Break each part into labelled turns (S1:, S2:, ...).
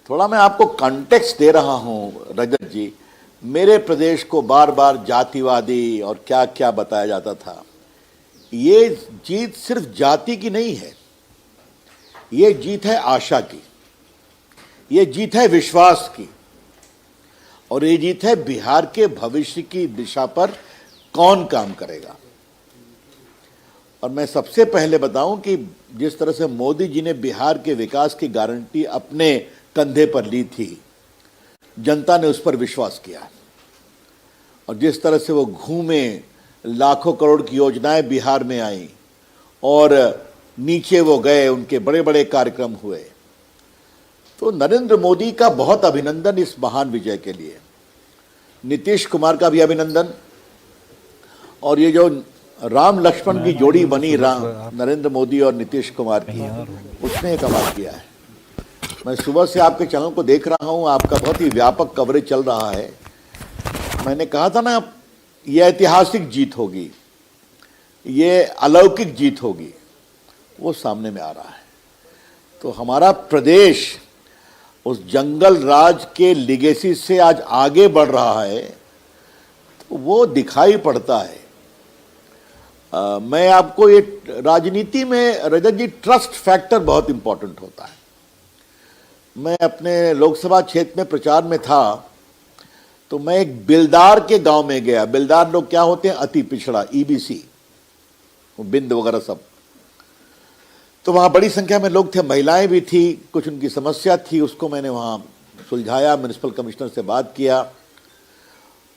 S1: थोड़ा मैं आपको कॉन्टेक्स्ट दे रहा हूं रजत जी। मेरे प्रदेश को बार बार जातिवादी और क्या क्या बताया जाता था। ये जीत सिर्फ जाति की नहीं है, ये जीत है आशा की, ये जीत है विश्वास की, और ये जीत है बिहार के भविष्य की दिशा पर कौन काम करेगा। और मैं सबसे पहले बताऊं कि जिस तरह से मोदी जी ने बिहार के विकास की गारंटी अपने कंधे पर ली थी, जनता ने उस पर विश्वास किया, और जिस तरह से वो घूमे, लाखों करोड़ की योजनाएं बिहार में आई और नीचे वो गए, उनके बड़े बड़े कार्यक्रम हुए। तो नरेंद्र मोदी का बहुत अभिनंदन इस महान विजय के लिए, नीतीश कुमार का भी अभिनंदन, और ये जो राम लक्ष्मण की जोड़ी बनी नरेंद्र मोदी और नीतीश कुमार की, उसने कमाल किया है। मैं सुबह से आपके चैनल को देख रहा हूं, आपका बहुत ही व्यापक कवरेज चल रहा है। मैंने कहा था ना, यह ऐतिहासिक जीत होगी, ये अलौकिक जीत होगी, वो सामने में आ रहा है। तो हमारा प्रदेश उस जंगल राज के लिगेसी से आज आगे बढ़ रहा है, तो वो दिखाई पड़ता है। मैं आपको ये राजनीति में रजत जी, ट्रस्ट फैक्टर बहुत इंपॉर्टेंट होता है। मैं अपने लोकसभा क्षेत्र में प्रचार में था, तो मैं एक बिलदार के गांव में गया। बिलदार लोग क्या होते हैं? अति पिछड़ा, ईबीसी, बिंद वगैरह सब। तो वहां बड़ी संख्या में लोग थे, महिलाएं भी थी, कुछ उनकी समस्या थी, उसको मैंने वहां सुलझाया, म्युनिसिपल कमिश्नर से बात किया,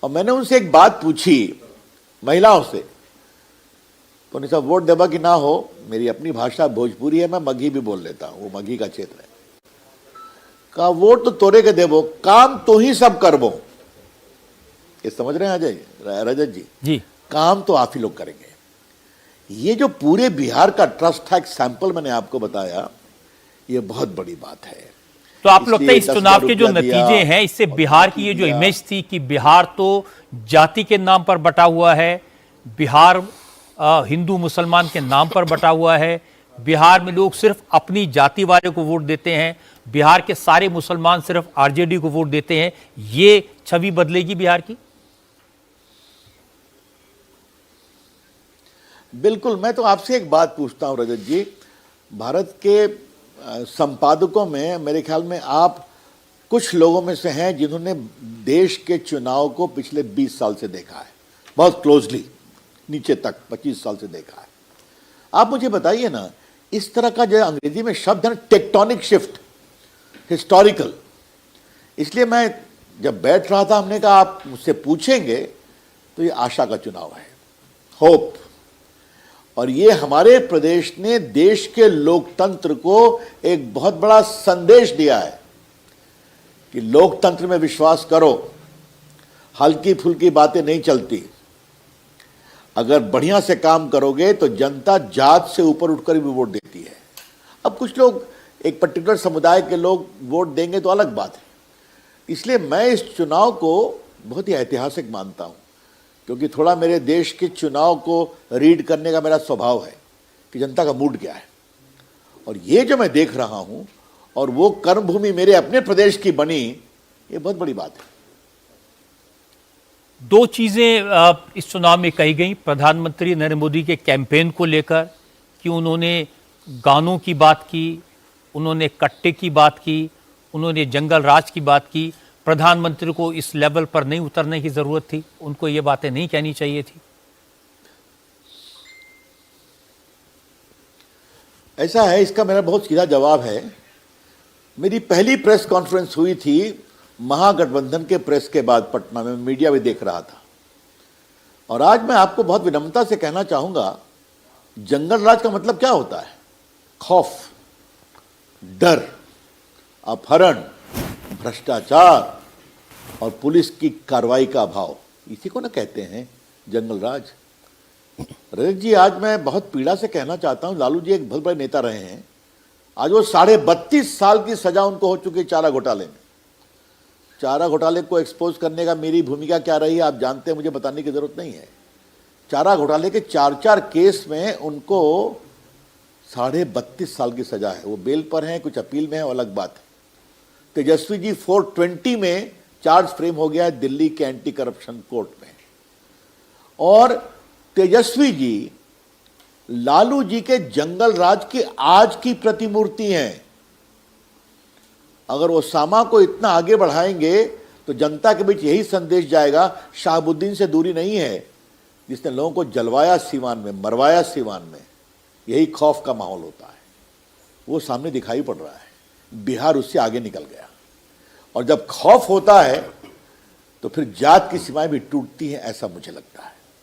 S1: और मैंने उनसे एक बात पूछी महिलाओं से। तो उन्हें सब वोट देबा कि ना हो, मेरी अपनी भाषा भोजपुरी है, मैं मगही भी बोल लेता हूं, वो मगही का क्षेत्र है। कहा वोट तो तोरे के देबो, काम तो ही सब करबो। ये समझ रहे हैं अजय रजत जी? काम तो आप ही लोग करेंगे। ये जो पूरे बिहार का ट्रस्ट था, एक सैंपल मैंने आपको बताया, ये बहुत बड़ी बात है।
S2: तो आप लगता है इस चुनाव के जो नतीजे हैं, इससे बिहार की ये जो इमेज थी कि बिहार तो जाति के नाम पर बटा हुआ है, बिहार हिंदू मुसलमान के नाम पर बटा हुआ है, बिहार में लोग सिर्फ अपनी जाति वाले को वोट देते हैं, बिहार के सारे मुसलमान सिर्फ आरजेडी को वोट देते हैं, ये छवि बदलेगी बिहार की?
S1: बिल्कुल। मैं तो आपसे एक बात पूछता हूं रजत जी, भारत के संपादकों में मेरे ख्याल में आप कुछ लोगों में से हैं जिन्होंने देश के चुनाव को पिछले 20 साल से देखा है, बहुत क्लोजली, नीचे तक 25 साल से देखा है। आप मुझे बताइए ना, इस तरह का जो अंग्रेजी में शब्द है टेक्टोनिक शिफ्ट, हिस्टोरिकल, इसलिए मैं जब बैठ रहा था, हमने कहा आप मुझसे पूछेंगे तो ये आशा का चुनाव है, होप। और ये हमारे प्रदेश ने देश के लोकतंत्र को एक बहुत बड़ा संदेश दिया है कि लोकतंत्र में विश्वास करो, हल्की फुल्की बातें नहीं चलती। अगर बढ़िया से काम करोगे तो जनता जात से ऊपर उठकर भी वोट देती है। अब कुछ लोग, एक पर्टिकुलर समुदाय के लोग वोट देंगे तो अलग बात है। इसलिए मैं इस चुनाव को बहुत ही ऐतिहासिक मानता हूं, क्योंकि थोड़ा मेरे देश के चुनाव को रीड करने का मेरा स्वभाव है कि जनता का मूड क्या है। और ये जो मैं देख रहा हूं, और वो कर्मभूमि मेरे अपने प्रदेश की बनी, ये बहुत बड़ी बात है।
S2: दो चीजें इस चुनाव में कही गई प्रधानमंत्री नरेंद्र मोदी के कैंपेन को लेकर, कि उन्होंने गानों की बात की, उन्होंने कट्टे की बात की, उन्होंने जंगल राज की बात की। प्रधानमंत्री को इस लेवल पर नहीं उतरने की जरूरत थी, उनको ये बातें नहीं कहनी चाहिए थी।
S1: ऐसा है, इसका मेरा बहुत सीधा जवाब है। मेरी पहली प्रेस कॉन्फ्रेंस हुई थी महागठबंधन के प्रेस के बाद पटना में, मीडिया भी देख रहा था। और आज मैं आपको बहुत विनम्रता से कहना चाहूंगा, जंगल राज का मतलब क्या होता है? खौफ, डर, अपहरण, भ्रष्टाचार और पुलिस की कार्रवाई का अभाव, इसी को ना कहते हैं जंगल राज। रजत जी, आज मैं बहुत पीड़ा से कहना चाहता हूं, लालू जी एक बहुत बड़े नेता रहे हैं, आज वो 32.5 साल की सजा उनको हो चुकी है चारा घोटाले में। चारा घोटाले को एक्सपोज करने का मेरी भूमिका क्या रही है आप जानते हैं, मुझे बताने की जरूरत नहीं है। चारा घोटाले के 4 केस में उनको 32.5 साल की सजा है। वो बेल पर हैं, कुछ अपील में है, अलग बात है। तेजस्वी जी 420 में चार्ज फ्रेम हो गया है दिल्ली के एंटी करप्शन कोर्ट में, और तेजस्वी जी लालू जी के जंगल राज की आज की प्रतिमूर्ति हैं। अगर ओसामा को इतना आगे बढ़ाएंगे तो जनता के बीच यही संदेश जाएगा, शाहबुद्दीन से दूरी नहीं है, जिसने लोगों को जलवाया सीवान में, मरवाया सीवान में। यही खौफ का माहौल होता है, वो सामने दिखाई पड़ रहा है। बिहार उससे आगे निकल गया, और जब खौफ होता है तो फिर जात की सीमाएं भी टूटती हैं, ऐसा मुझे लगता है।